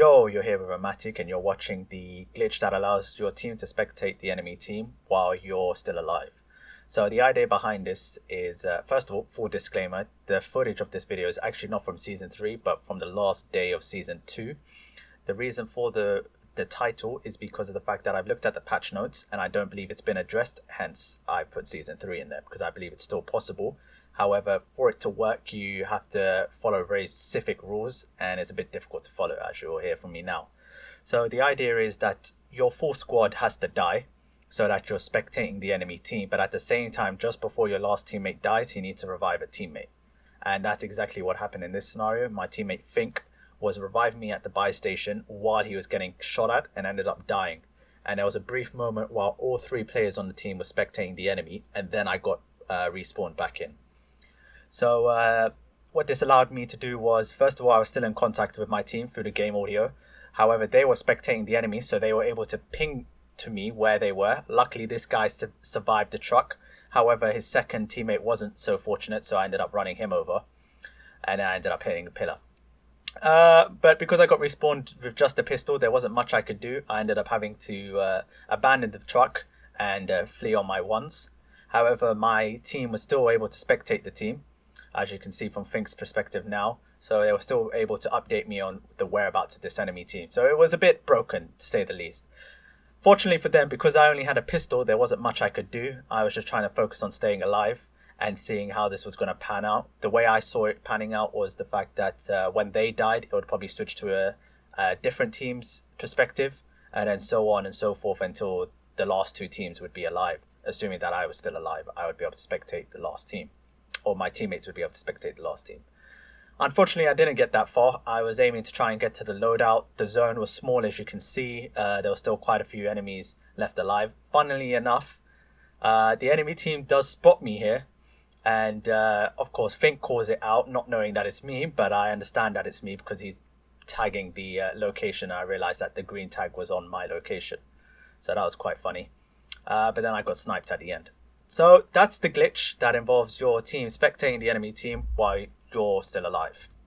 Yo, you're here with Romantic and you're watching the glitch that allows your team to spectate the enemy team while you're still alive. So the idea behind this is, first of all, full disclaimer, the footage of this video is actually not from Season 3, but from the last day of Season 2. The reason for the title is because of the fact that I've looked at the patch notes and I don't believe it's been addressed, hence I put Season 3 in there because I believe it's still possible. However, for it to work, you have to follow very specific rules and it's a bit difficult to follow, as you'll hear from me now. So the idea is that your full squad has to die so that you're spectating the enemy team, but at the same time, just before your last teammate dies, you need to revive a teammate. And that's exactly what happened in this scenario. My teammate Fink was reviving me at the buy station while he was getting shot at and ended up dying. And there was a brief moment while all three players on the team were spectating the enemy, and then I got respawned back in. So what this allowed me to do was, first of all, I was still in contact with my team through the game audio. However, they were spectating the enemy, so they were able to ping to me where they were. Luckily, this guy survived the truck. However, his second teammate wasn't so fortunate, so I ended up running him over. And I ended up hitting a pillar. But because I got respawned with just a pistol, there wasn't much I could do. I ended up having to abandon the truck and flee on my ones. However, my team was still able to spectate the team, as you can see from Fink's perspective now. So they were still able to update me on the whereabouts of this enemy team. So it was a bit broken, to say the least. Fortunately for them, because I only had a pistol, there wasn't much I could do. I was just trying to focus on staying alive and seeing how this was going to pan out. The way I saw it panning out was the fact that when they died, it would probably switch to a different team's perspective, and then so on and so forth until the last two teams would be alive. Assuming that I was still alive, I would be able to spectate the last team, or my teammates would be able to spectate the last team. Unfortunately, I didn't get that far. I was aiming to try and get to the loadout. The zone was small, as you can see. There were still quite a few enemies left alive. Funnily enough, the enemy team does spot me here. And of course, Fink calls it out, not knowing that it's me, but I understand that it's me because he's tagging the location. I realized that the green tag was on my location. So that was quite funny. But then I got sniped at the end. So that's the glitch that involves your team spectating the enemy team while you're still alive.